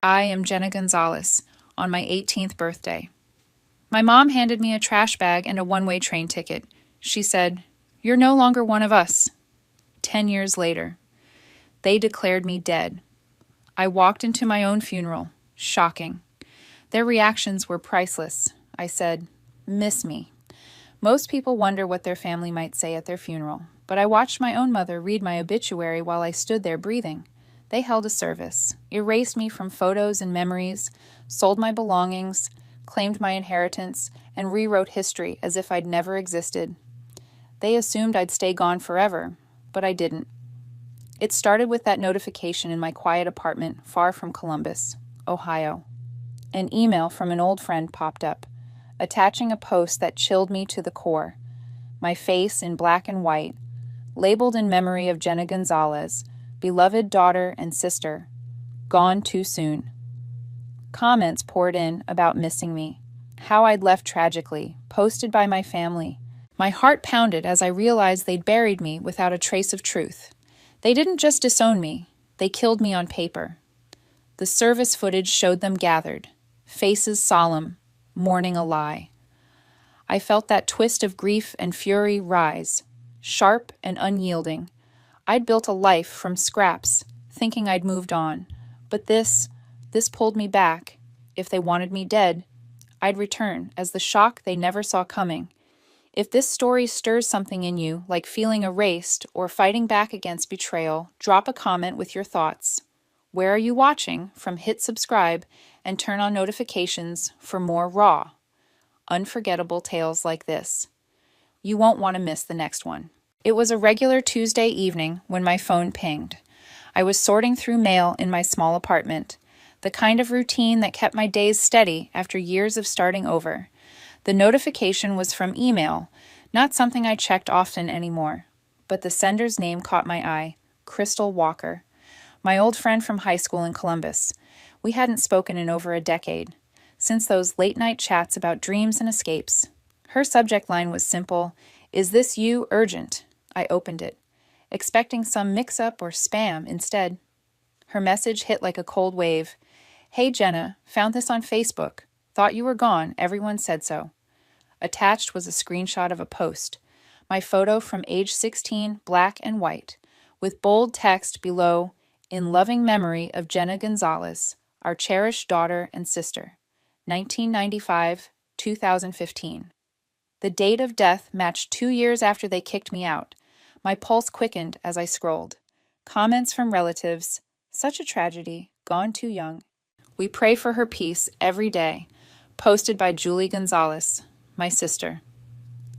I am Jenna Gonzalez on my 18th birthday. My mom handed me a trash bag and a one-way train ticket. She said, "You're no longer one of us." 10 years later, they declared me dead. I walked into my own funeral. Shocking. Their reactions were priceless. I said, "Miss me." Most people wonder what their family might say at their funeral, but I watched my own mother read my obituary while I stood there breathing. They held a service, erased me from photos and memories, sold my belongings, claimed my inheritance, and rewrote history as if I'd never existed. They assumed I'd stay gone forever, but I didn't. It started with that notification in my quiet apartment far from Columbus, Ohio. An email from an old friend popped up, attaching a post that chilled me to the core. My face in black and white, labeled in memory of Jenna Gonzalez, beloved daughter and sister, gone too soon. Comments poured in about missing me, how I'd left tragically, posted by my family. My heart pounded as I realized they'd buried me without a trace of truth. They didn't just disown me, they killed me on paper. The service footage showed them gathered, faces solemn, mourning a lie. I felt that twist of grief and fury rise, sharp and unyielding. I'd built a life from scraps, thinking I'd moved on. But this pulled me back. If they wanted me dead, I'd return as the shock they never saw coming. If this story stirs something in you, like feeling erased or fighting back against betrayal, drop a comment with your thoughts. Where are you watching? Hit subscribe and turn on notifications for more raw, unforgettable tales like this. You won't want to miss the next one. It was a regular Tuesday evening when my phone pinged. I was sorting through mail in my small apartment, the kind of routine that kept my days steady after years of starting over. The notification was from email, not something I checked often anymore, but the sender's name caught my eye, Crystal Walker, my old friend from high school in Columbus. We hadn't spoken in over a decade, since those late-night chats about dreams and escapes. Her subject line was simple, "Is this you? Urgent?" I opened it, expecting some mix-up or spam instead. Her message hit like a cold wave. "Hey Jenna, found this on Facebook. Thought you were gone, everyone said so." Attached was a screenshot of a post, my photo from age 16, black and white, with bold text below, "In loving memory of Jenna Gonzalez, our cherished daughter and sister, 1995-2015. The date of death matched 2 years after they kicked me out. My pulse quickened as I scrolled. Comments from relatives, "Such a tragedy, gone too young. We pray for her peace every day," posted by Julie Gonzalez, my sister.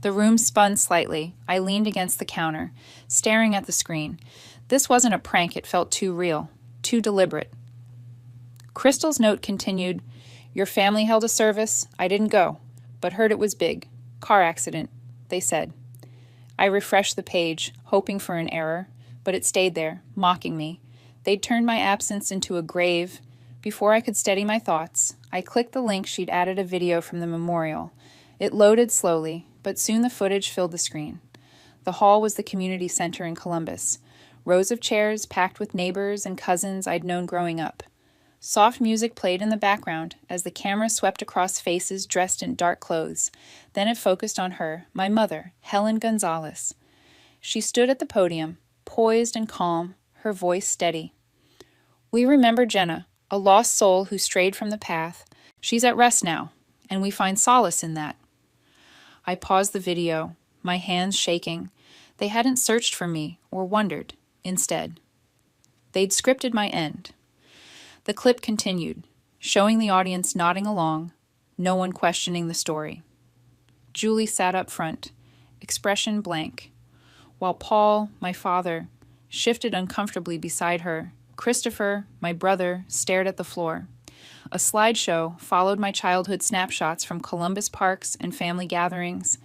The room spun slightly. I leaned against the counter, staring at the screen. This wasn't a prank, it felt too real, too deliberate. Crystal's note continued, "Your family held a service. I didn't go, but heard it was big. Car accident, they said." I refreshed the page, hoping for an error, but it stayed there, mocking me. They'd turned my absence into a grave. Before I could steady my thoughts, I clicked the link she'd added a video from the memorial. It loaded slowly, but soon the footage filled the screen. The hall was the community center in Columbus. Rows of chairs packed with neighbors and cousins I'd known growing up. Soft music played in the background as the camera swept across faces dressed in dark clothes. Then it focused on her, my mother, Helen Gonzalez. She stood at the podium, poised and calm, her voice steady. "We remember Jenna, a lost soul who strayed from the path. She's at rest now, and we find solace in that." I paused the video, my hands shaking. They hadn't searched for me or wondered. Instead, they'd scripted my end. The clip continued, showing the audience nodding along, no one questioning the story. Julie sat up front, expression blank, while Paul, my father, shifted uncomfortably beside her. Christopher, my brother, stared at the floor. A slideshow followed my childhood snapshots from Columbus parks and family gatherings,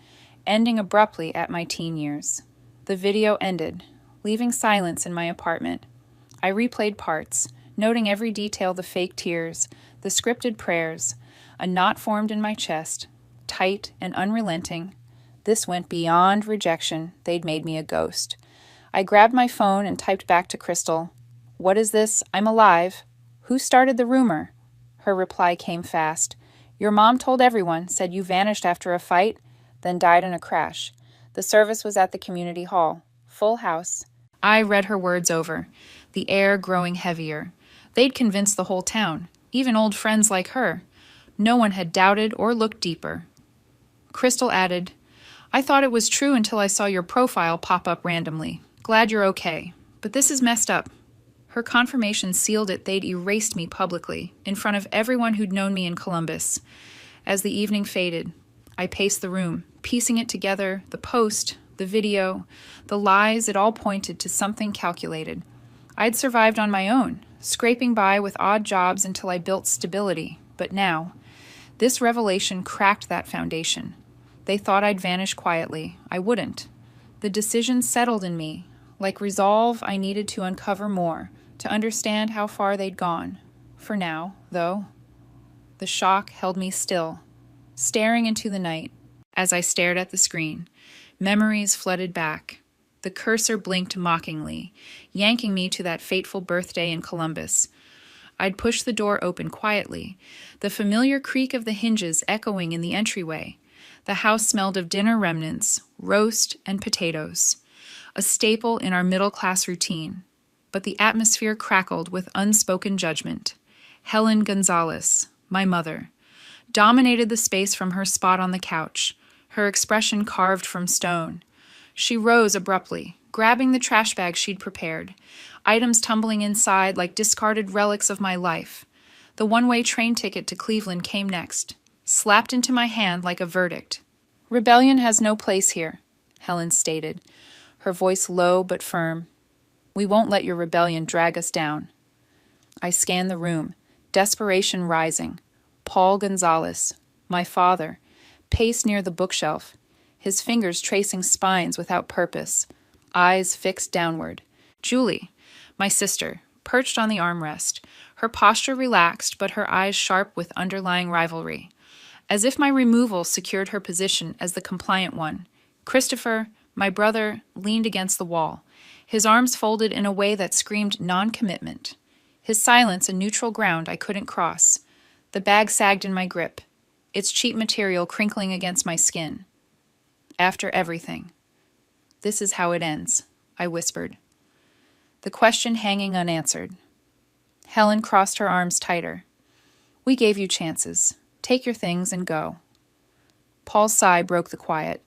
ending abruptly at my teen years. The video ended, leaving silence in my apartment. I replayed parts, noting every detail: the fake tears, the scripted prayers, a knot formed in my chest, tight and unrelenting. This went beyond rejection. They'd made me a ghost. I grabbed my phone and typed back to Crystal, "What is this? I'm alive. Who started the rumor? Her reply came fast. Your mom told everyone, said you vanished after a fight, then died in a crash. The service was at the community hall. Full house. I read her words over, the air growing heavier. They'd convinced the whole town, even old friends like her. No one had doubted or looked deeper. Crystal added, I thought it was true until I saw your profile pop up randomly. Glad you're okay. But this is messed up. Her confirmation sealed it they'd erased me publicly, in front of everyone who'd known me in Columbus. As the evening faded, I paced the room, piecing it together, the post, the video, the lies, it all pointed to something calculated. I'd survived on my own, scraping by with odd jobs until I built stability, but now, this revelation cracked that foundation. They thought I'd vanish quietly. I wouldn't. The decision settled in me. Like resolve, I needed to uncover more, to understand how far they'd gone. For now, though, the shock held me still, staring into the night. As I stared at the screen, memories flooded back. The cursor blinked mockingly, yanking me to that fateful birthday in Columbus. I'd pushed the door open quietly, the familiar creak of the hinges echoing in the entryway. The house smelled of dinner remnants, roast and potatoes, a staple in our middle-class routine. But the atmosphere crackled with unspoken judgment. Helen Gonzalez, my mother, dominated the space from her spot on the couch, her expression carved from stone. She rose abruptly, grabbing the trash bag she'd prepared, items tumbling inside like discarded relics of my life. The one-way train ticket to Cleveland came next, slapped into my hand like a verdict. Rebellion has no place here, Helen stated, her voice low but firm. We won't let your rebellion drag us down. I scanned the room, desperation rising. Paul Gonzalez, my father, paced near the bookshelf, his fingers tracing spines without purpose, eyes fixed downward. Julie, my sister, perched on the armrest, her posture relaxed but her eyes sharp with underlying rivalry. As if my removal secured her position as the compliant one, Christopher, my brother, leaned against the wall, his arms folded in a way that screamed non-commitment. His silence a neutral ground I couldn't cross. The bag sagged in my grip, its cheap material crinkling against my skin. After everything. This is how it ends, I whispered. The question hanging unanswered. Helen crossed her arms tighter. We gave you chances. Take your things and go. Paul's sigh broke the quiet,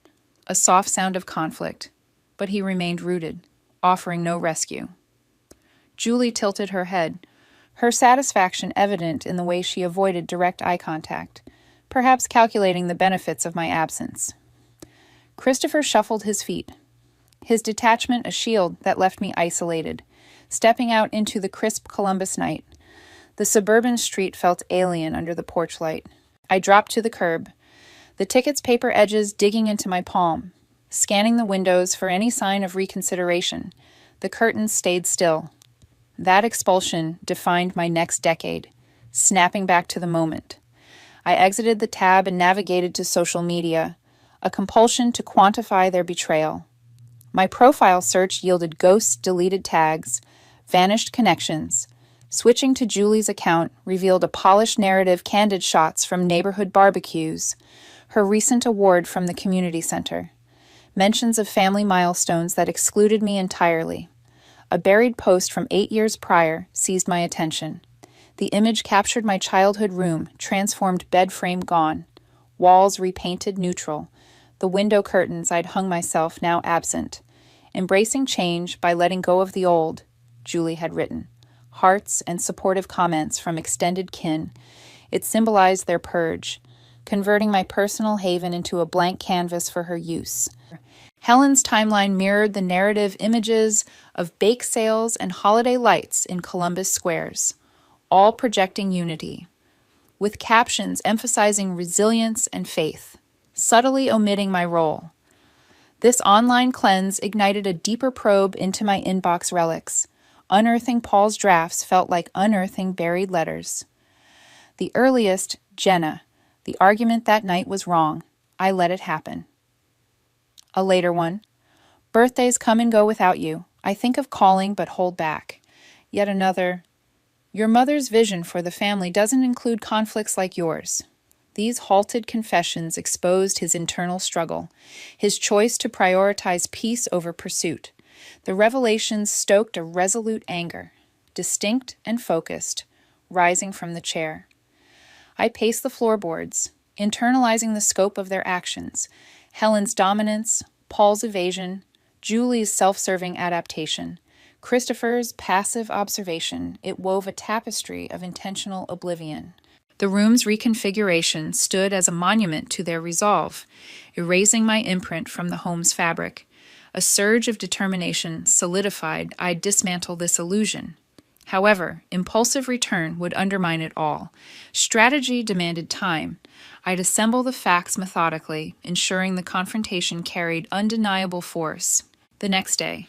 a soft sound of conflict, but he remained rooted, offering no rescue. Julie tilted her head, her satisfaction evident in the way she avoided direct eye contact, perhaps calculating the benefits of my absence. Christopher shuffled his feet, his detachment a shield that left me isolated, stepping out into the crisp Columbus night. The suburban street felt alien under the porch light. I dropped to the curb, the ticket's paper edges digging into my palm, scanning the windows for any sign of reconsideration. The curtains stayed still. That expulsion defined my next decade, snapping back to the moment. I exited the tab and navigated to social media, a compulsion to quantify their betrayal. My profile search yielded ghosts, deleted tags, vanished connections. Switching to Julie's account revealed a polished narrative, candid shots from neighborhood barbecues, her recent award from the community center, mentions of family milestones that excluded me entirely. A buried post from 8 years prior seized my attention. The image captured my childhood room, transformed bed frame gone, walls repainted neutral, the window curtains I'd hung myself now absent. Embracing change by letting go of the old, Julie had written. Hearts and supportive comments from extended kin. It symbolized their purge, converting my personal haven into a blank canvas for her use. Helen's timeline mirrored the narrative images of bake sales and holiday lights in Columbus squares, all projecting unity, with captions emphasizing resilience and faith, subtly omitting my role. This online cleanse ignited a deeper probe into my inbox relics. Unearthing Paul's drafts felt like unearthing buried letters. The earliest, Jenna. The argument that night was wrong. I let it happen. A later one. Birthdays come and go without you. I think of calling but hold back. Yet another. Your mother's vision for the family doesn't include conflicts like yours. These halted confessions exposed his internal struggle, his choice to prioritize peace over pursuit. The revelations stoked a resolute anger, distinct and focused, rising from the chair. I paced the floorboards, internalizing the scope of their actions: Helen's dominance, Paul's evasion, Julie's self-serving adaptation, Christopher's passive observation. It wove a tapestry of intentional oblivion. The room's reconfiguration stood as a monument to their resolve, erasing my imprint from the home's fabric. A surge of determination solidified I'd dismantle this illusion. However, impulsive return would undermine it all. Strategy demanded time. I'd assemble the facts methodically, ensuring the confrontation carried undeniable force. The next day,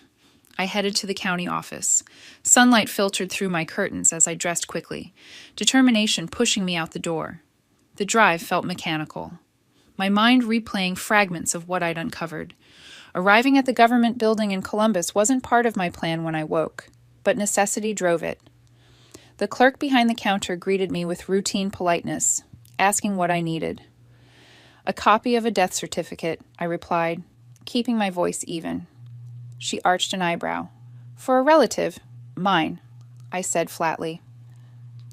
I headed to the county office. Sunlight filtered through my curtains as I dressed quickly, determination pushing me out the door. The drive felt mechanical, my mind replaying fragments of what I'd uncovered. Arriving at the government building in Columbus wasn't part of my plan when I woke, but necessity drove it. The clerk behind the counter greeted me with routine politeness, asking what I needed. "A copy of a death certificate," I replied, keeping my voice even. She arched an eyebrow. "For a relative, mine," I said flatly.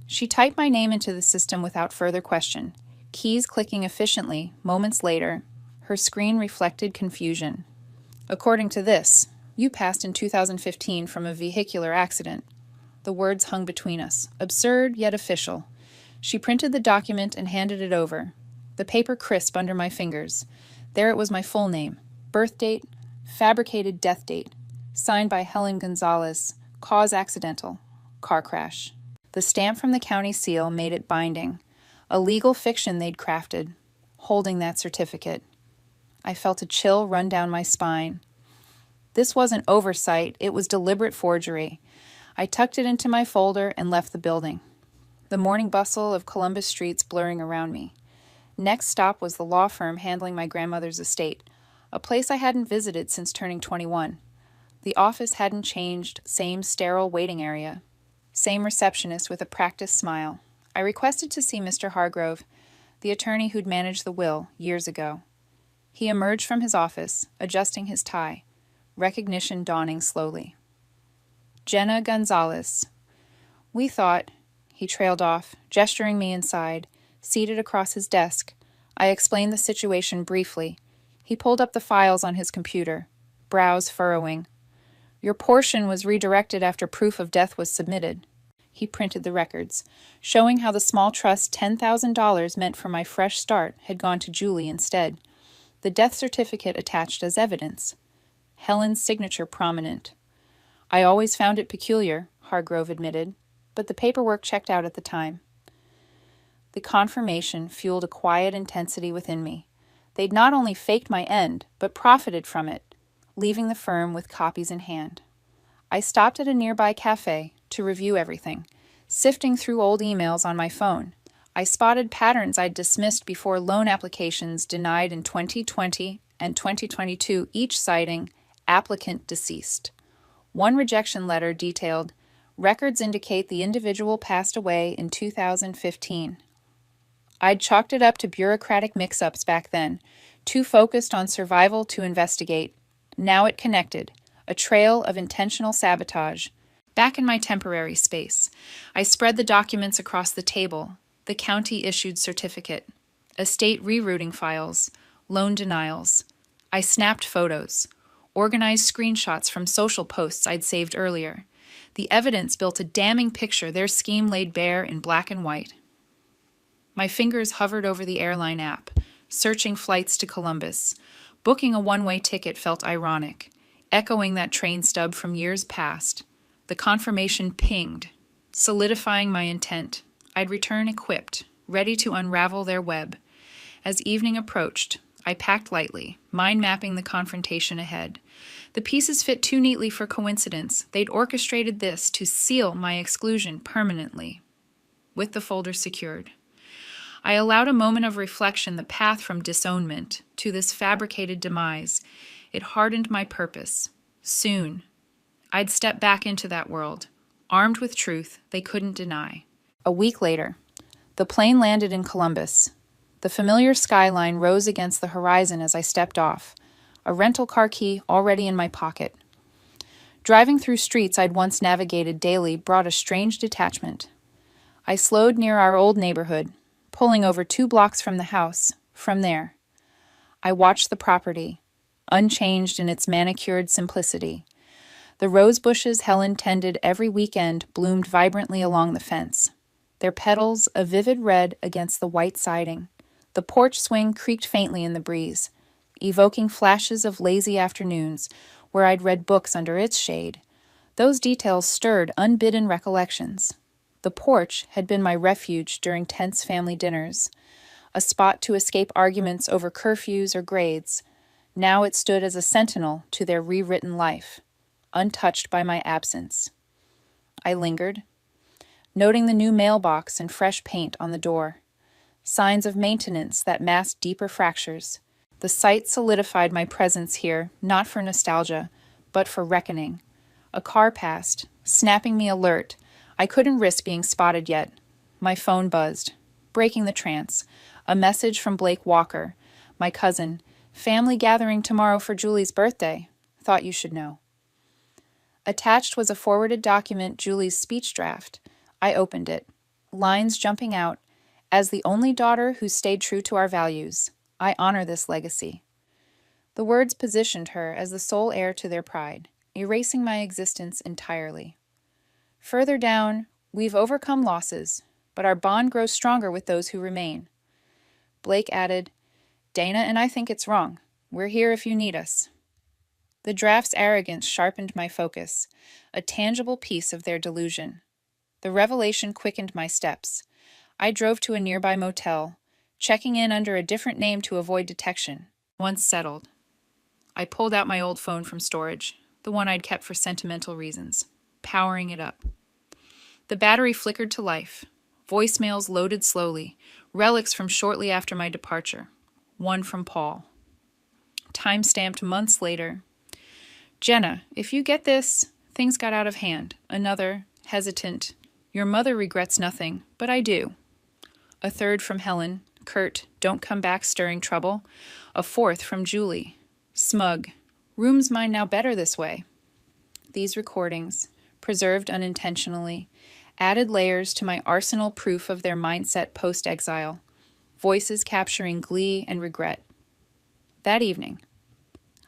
She typed my name into the system without further question, keys clicking efficiently. Moments later, her screen reflected confusion. "According to this, you passed in 2015 from a vehicular accident." The words hung between us, absurd yet official. She printed the document and handed it over. The paper crisp under my fingers. There it was, my full name, birth date, fabricated death date, signed by Helen Gonzalez, cause accidental, car crash. The stamp from the county seal made it binding, a legal fiction they'd crafted, holding that certificate. I felt a chill run down my spine. This wasn't oversight, it was deliberate forgery. I tucked it into my folder and left the building, the morning bustle of Columbus streets blurring around me. Next stop was the law firm handling my grandmother's estate, a place I hadn't visited since turning 21. The office hadn't changed, same sterile waiting area, same receptionist with a practiced smile. I requested to see Mr. Hargrove, the attorney who'd managed the will years ago. He emerged from his office, adjusting his tie, recognition dawning slowly. "Jenna Gonzalez. We thought," he trailed off, gesturing me inside, seated across his desk. I explained the situation briefly. He pulled up the files on his computer, brows furrowing. "Your portion was redirected after proof of death was submitted." He printed the records, showing how the small trust $10,000 meant for my fresh start had gone to Julie instead. The death certificate attached as evidence. Helen's signature prominent. "I always found it peculiar," Hargrove admitted, "but the paperwork checked out at the time." The confirmation fueled a quiet intensity within me. They'd not only faked my end, but profited from it, leaving the firm with copies in hand. I stopped at a nearby cafe to review everything, sifting through old emails on my phone. I spotted patterns I'd dismissed before: loan applications denied in 2020 and 2022, each citing applicant deceased. One rejection letter detailed, "Records indicate the individual passed away in 2015. I'd chalked it up to bureaucratic mix-ups back then, too focused on survival to investigate. Now it connected, a trail of intentional sabotage. Back in my temporary space, I spread the documents across the table: the county-issued certificate, estate rerouting files, loan denials. I snapped photos, organized screenshots from social posts I'd saved earlier. The evidence built a damning picture their scheme laid bare in black and white. My fingers hovered over the airline app, searching flights to Columbus. Booking a one-way ticket felt ironic, echoing that train stub from years past. The confirmation pinged, solidifying my intent. I'd return equipped, ready to unravel their web. As evening approached, I packed lightly, mind-mapping the confrontation ahead. The pieces fit too neatly for coincidence. They'd orchestrated this to seal my exclusion permanently. With the folder secured, I allowed a moment of reflection. The path from disownment to this fabricated demise, it hardened my purpose. Soon, I'd step back into that world, armed with truth they couldn't deny. A week later, the plane landed in Columbus. The familiar skyline rose against the horizon as I stepped off, a rental car key already in my pocket. Driving through streets I'd once navigated daily brought a strange detachment. I slowed near our old neighborhood, pulling over 2 blocks from the house. From there, I watched the property, unchanged in its manicured simplicity. The rose bushes Helen tended every weekend bloomed vibrantly along the fence, their petals a vivid red against the white siding. The porch swing creaked faintly in the breeze, evoking flashes of lazy afternoons where I'd read books under its shade. Those details stirred unbidden recollections. The porch had been my refuge during tense family dinners, a spot to escape arguments over curfews or grades. Now it stood as a sentinel to their rewritten life, untouched by my absence. I lingered, noting the new mailbox and fresh paint on the door, signs of maintenance that masked deeper fractures. The sight solidified my presence here, not for nostalgia, but for reckoning. A car passed, snapping me alert. I couldn't risk being spotted yet. My phone buzzed, breaking the trance. A message from Blake Walker, my cousin. Family gathering tomorrow for Julie's birthday. Thought you should know. Attached was a forwarded document, Julie's speech draft. I opened it, lines jumping out. As the only daughter who stayed true to our values, I honor this legacy. The words positioned her as the sole heir to their pride, erasing my existence entirely. Further down, we've overcome losses, but our bond grows stronger with those who remain. Blake added, Dana and I think it's wrong. We're here if you need us. The draft's arrogance sharpened my focus, a tangible piece of their delusion. The revelation quickened my steps. I drove to a nearby motel, checking in under a different name to avoid detection. Once settled, I pulled out my old phone from storage, the one I'd kept for sentimental reasons, powering it up. The battery flickered to life. Voicemails loaded slowly, relics from shortly after my departure. One from Paul. Time-stamped months later. Jenna, if you get this, things got out of hand. Another, hesitant. Your mother regrets nothing, but I do. A third from Helen. Curt, don't come back stirring trouble. A fourth from Julie. Smug. Room's mine now better this way. These recordings, preserved unintentionally, added layers to my arsenal proof of their mindset post-exile, voices capturing glee and regret. That evening,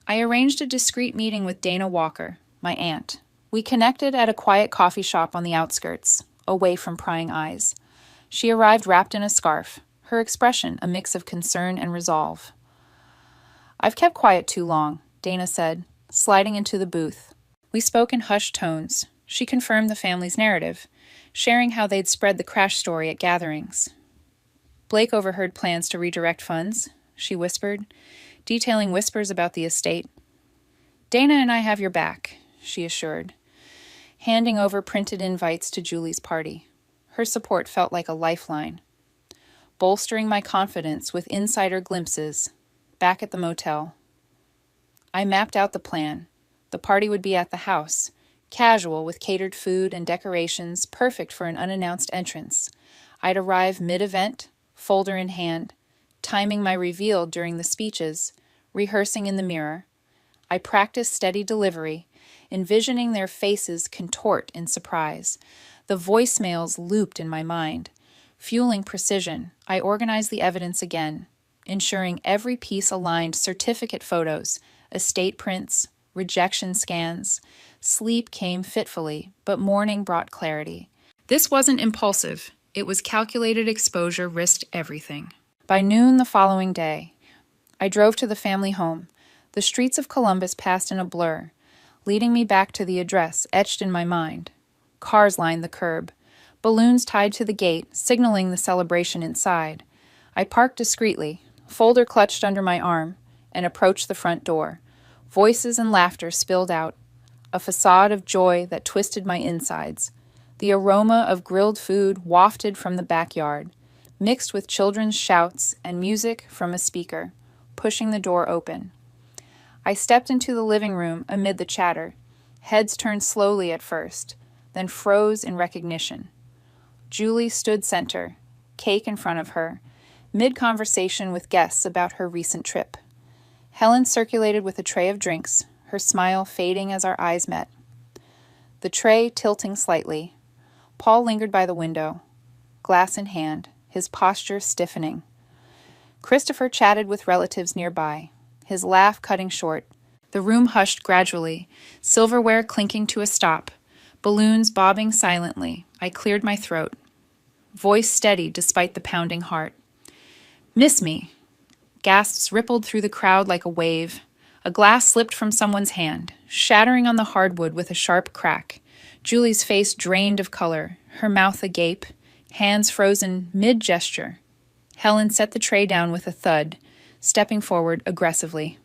I arranged a discreet meeting with Dana Walker, my aunt. We connected at a quiet coffee shop on the outskirts, away from prying eyes. She arrived wrapped in a scarf, her expression a mix of concern and resolve. I've kept quiet too long, Dana said, sliding into the booth. We spoke in hushed tones. She confirmed the family's narrative, sharing how they'd spread the crash story at gatherings. Blake overheard plans to redirect funds, she whispered, detailing whispers about the estate. Dana and I have your back, she assured, handing over printed invites to Julie's party. Her support felt like a lifeline, bolstering my confidence with insider glimpses. Back at the motel, I mapped out the plan. The party would be at the house, casual with catered food and decorations, perfect for an unannounced entrance. I'd arrive mid-event, folder in hand, timing my reveal during the speeches, rehearsing in the mirror. I practiced steady delivery, envisioning their faces contort in surprise. The voicemails looped in my mind. Fueling precision, I organized the evidence again, ensuring every piece aligned: certificate photos, estate prints, rejection scans. Sleep came fitfully, but morning brought clarity. This wasn't impulsive. It was calculated exposure risked everything. By noon the following day, I drove to the family home. The streets of Columbus passed in a blur, leading me back to the address etched in my mind. Cars lined the curb, balloons tied to the gate, signaling the celebration inside. I parked discreetly, folder clutched under my arm, and approached the front door. Voices and laughter spilled out, a facade of joy that twisted my insides. The aroma of grilled food wafted from the backyard, mixed with children's shouts and music from a speaker, pushing the door open. I stepped into the living room amid the chatter. Heads turned slowly at first, then froze in recognition. Julie stood center, cake in front of her, mid-conversation with guests about her recent trip. Helen circulated with a tray of drinks, her smile fading as our eyes met. The tray tilting slightly. Paul lingered by the window, glass in hand, his posture stiffening. Christopher chatted with relatives nearby, his laugh cutting short. The room hushed gradually, silverware clinking to a stop, balloons bobbing silently. I cleared my throat, voice steady despite the pounding heart. "Miss me." Gasps rippled through the crowd like a wave. A glass slipped from someone's hand, shattering on the hardwood with a sharp crack. Julie's face drained of color, her mouth agape, hands frozen mid-gesture. Helen set the tray down with a thud, stepping forward aggressively.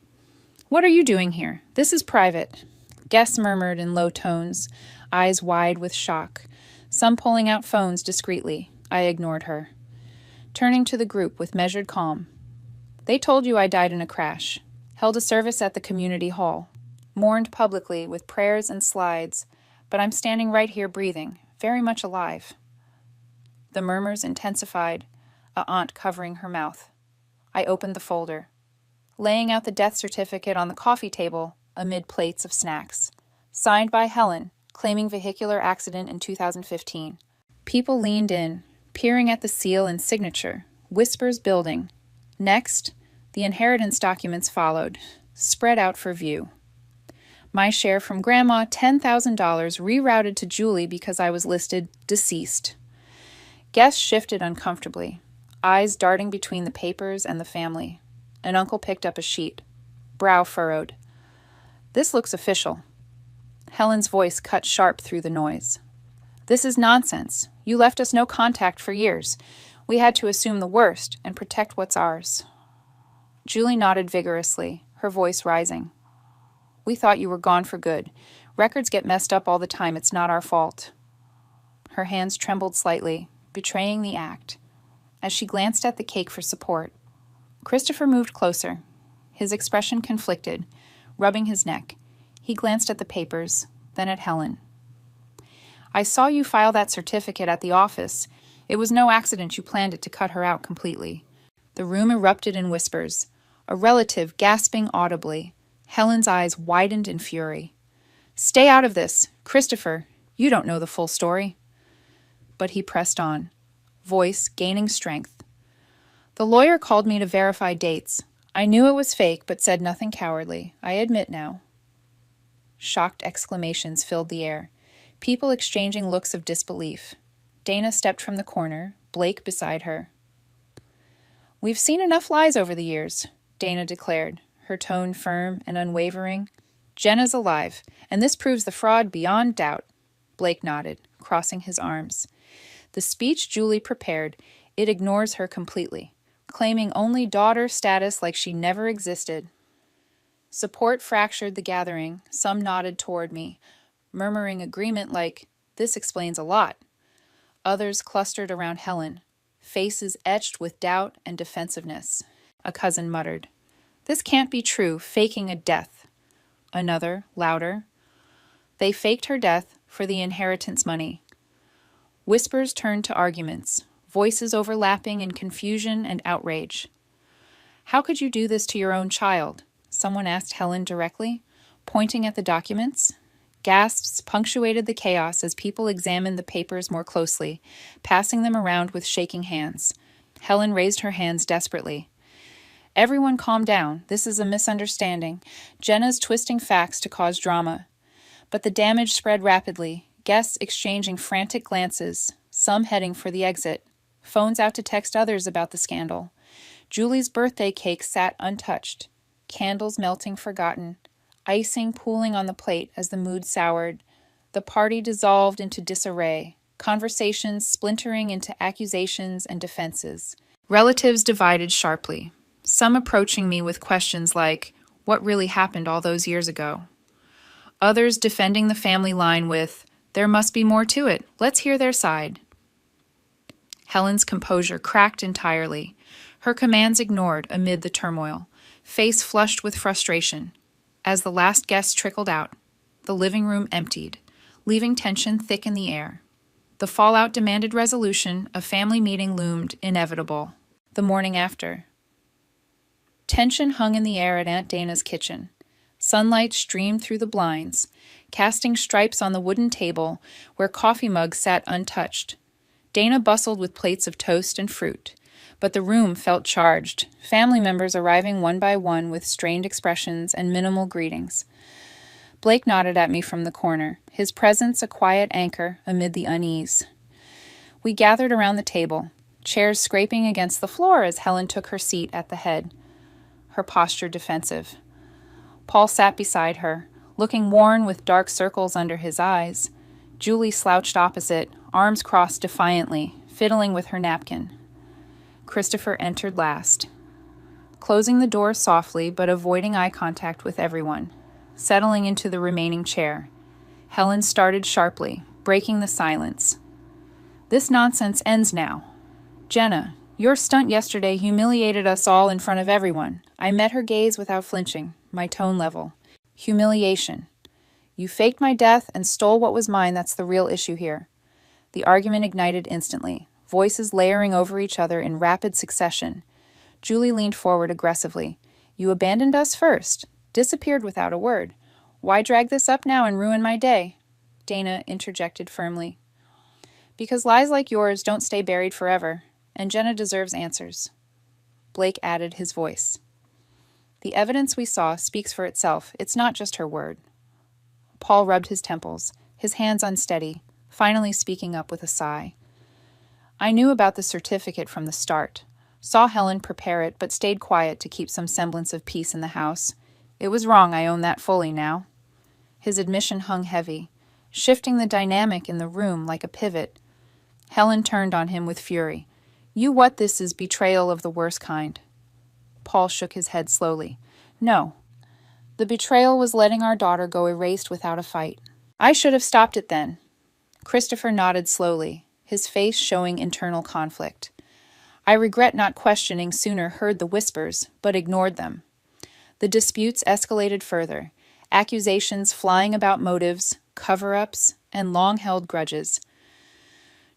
"What are you doing here? This is private." Guests murmured in low tones, eyes wide with shock, some pulling out phones discreetly. I ignored her. Turning to the group with measured calm. "They told you I died in a crash. Held a service at the community hall. Mourned publicly with prayers and slides, but I'm standing right here breathing, very much alive." The murmurs intensified, a aunt covering her mouth. I opened the folder, laying out the death certificate on the coffee table amid plates of snacks. Signed by Helen, claiming vehicular accident in 2015. People leaned in, peering at the seal and signature, whispers building. Next, the inheritance documents followed, spread out for view. My share from Grandma, $10,000, rerouted to Julie because I was listed deceased. Guests shifted uncomfortably, eyes darting between the papers and the family. An uncle picked up a sheet, brow furrowed. "This looks official." Helen's voice cut sharp through the noise. "This is nonsense. You left us no contact for years. We had to assume the worst and protect what's ours." Julie nodded vigorously, her voice rising. "We thought you were gone for good. Records get messed up all the time. It's not our fault." Her hands trembled slightly, betraying the act. As she glanced at the cake for support, Christopher moved closer, his expression conflicted, rubbing his neck. He glanced at the papers, then at Helen. "I saw you file that certificate at the office. It was no accident you planned it to cut her out completely." The room erupted in whispers, a relative gasping audibly. Helen's eyes widened in fury. "Stay out of this. Christopher, you don't know the full story." But he pressed on, voice gaining strength. "The lawyer called me to verify dates. I knew it was fake, but said nothing cowardly. I admit now." Shocked exclamations filled the air, people exchanging looks of disbelief. Dana stepped from the corner, Blake beside her. "We've seen enough lies over the years," Dana declared, her tone firm and unwavering. "Jenna's alive, and this proves the fraud beyond doubt." Blake nodded, crossing his arms. The speech Julie prepared, it ignores her completely, claiming only daughter status like she never existed. Support fractured the gathering. Some nodded toward me, murmuring agreement like, "This explains a lot." Others clustered around Helen, faces etched with doubt and defensiveness. A cousin muttered, "This can't be true, faking a death." Another, louder, "They faked her death for the inheritance money." Whispers turned to arguments, voices overlapping in confusion and outrage. "How could you do this to your own child?" someone asked Helen directly, pointing at the documents. Gasps punctuated the chaos as people examined the papers more closely, passing them around with shaking hands. Helen raised her hands desperately. "Everyone calm down. This is a misunderstanding. Jenna's twisting facts to cause drama." But the damage spread rapidly, guests exchanging frantic glances, some heading for the exit, phones out to text others about the scandal. Julie's birthday cake sat untouched, candles melting forgotten, icing pooling on the plate as the mood soured. The party dissolved into disarray, conversations splintering into accusations and defenses. Relatives divided sharply, some approaching me with questions like, "What really happened all those years ago?" Others defending the family line with, "There must be more to it. Let's hear their side." Helen's composure cracked entirely, her commands ignored amid the turmoil, face flushed with frustration. As the last guest trickled out, the living room emptied, leaving tension thick in the air. The fallout demanded resolution, a family meeting loomed inevitable. The morning after. Tension hung in the air at Aunt Dana's kitchen. Sunlight streamed through the blinds, casting stripes on the wooden table where coffee mugs sat untouched. Dana bustled with plates of toast and fruit, but the room felt charged, family members arriving one by one with strained expressions and minimal greetings. Blake nodded at me from the corner, his presence a quiet anchor amid the unease. We gathered around the table, chairs scraping against the floor as Helen took her seat at the head, her posture defensive. Paul sat beside her, looking worn with dark circles under his eyes. Julie slouched opposite, arms crossed defiantly, fiddling with her napkin. Christopher entered last, closing the door softly but avoiding eye contact with everyone, settling into the remaining chair. Helen started sharply, breaking the silence. "This nonsense ends now. Jenna, your stunt yesterday humiliated us all in front of everyone." I met her gaze without flinching, my tone level. "Humiliation. You faked my death and stole what was mine. That's the real issue here." The argument ignited instantly, voices layering over each other in rapid succession. Julie leaned forward aggressively. "You abandoned us first, disappeared without a word. Why drag this up now and ruin my day?" Dana interjected firmly. "Because lies like yours don't stay buried forever, and Jenna deserves answers." Blake added his voice. "The evidence we saw speaks for itself. It's not just her word." Paul rubbed his temples, his hands unsteady, finally speaking up with a sigh. "I knew about the certificate from the start. Saw Helen prepare it, but stayed quiet to keep some semblance of peace in the house. It was wrong, I own that fully now." His admission hung heavy, shifting the dynamic in the room like a pivot. Helen turned on him with fury. This is betrayal of the worst kind." Paul shook his head slowly. "No. The betrayal was letting our daughter go erased without a fight. I should have stopped it then." Christopher nodded slowly, his face showing internal conflict. "I regret not questioning sooner heard the whispers, but ignored them." The disputes escalated further, accusations flying about motives, cover-ups, and long-held grudges.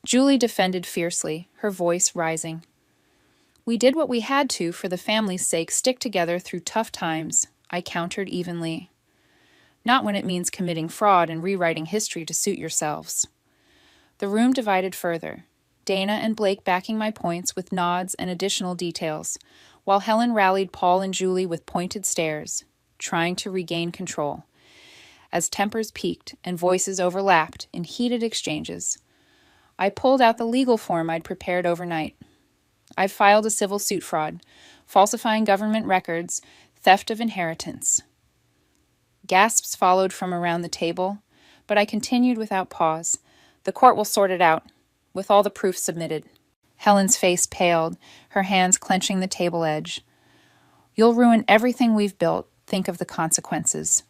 Julie defended fiercely, her voice rising. "We did what we had to for the family's sake stick together through tough times," I countered evenly. "Not when it means committing fraud and rewriting history to suit yourselves." The room divided further, Dana and Blake backing my points with nods and additional details, while Helen rallied Paul and Julie with pointed stares, trying to regain control. As tempers peaked and voices overlapped in heated exchanges, I pulled out the legal form I'd prepared overnight. I've filed a civil suit fraud, falsifying government records, theft of inheritance. Gasps followed from around the table, but I continued without pause. "The court will sort it out, with all the proof submitted." Helen's face paled, her hands clenching the table edge. "You'll ruin everything we've built. Think of the consequences."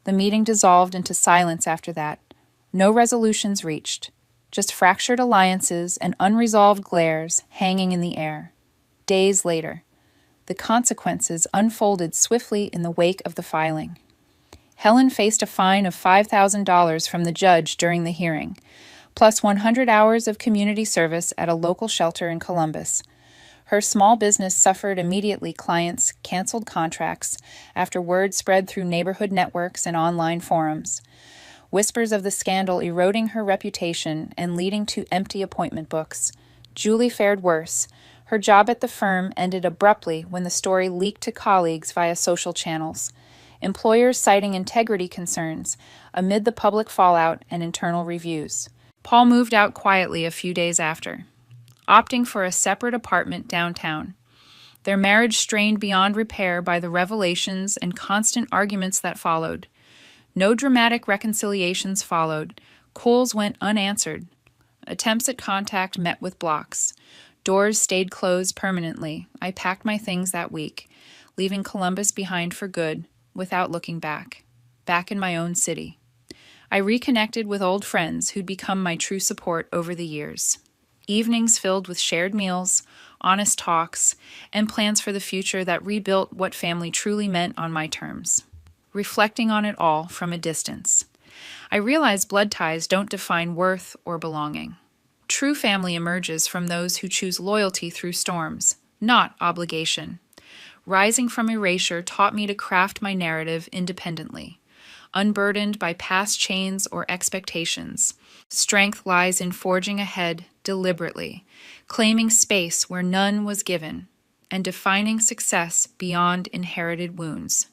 The meeting dissolved into silence after that. No resolutions reached, just fractured alliances and unresolved glares hanging in the air. Days later, the consequences unfolded swiftly in the wake of the filing. Helen faced a fine of $5,000 from the judge during the hearing, plus 100 hours of community service at a local shelter in Columbus. Her small business suffered immediately. Clients canceled contracts after word spread through neighborhood networks and online forums. Whispers of the scandal eroding her reputation and leading to empty appointment books. Julie fared worse. Her job at the firm ended abruptly when the story leaked to colleagues via social channels. Employers citing integrity concerns amid the public fallout and internal reviews. Paul moved out quietly a few days after, opting for a separate apartment downtown. Their marriage strained beyond repair by the revelations and constant arguments that followed. No dramatic reconciliations followed. Calls went unanswered. Attempts at contact met with blocks. Doors stayed closed permanently. I packed my things that week, leaving Columbus behind for good, without looking back in my own city. I reconnected with old friends who'd become my true support over the years. Evenings filled with shared meals, honest talks, and plans for the future that rebuilt what family truly meant on my terms. Reflecting on it all from a distance, I realized blood ties don't define worth or belonging. True family emerges from those who choose loyalty through storms, not obligation. Rising from erasure taught me to craft my narrative independently, unburdened by past chains or expectations. Strength lies in forging ahead deliberately, claiming space where none was given, and defining success beyond inherited wounds.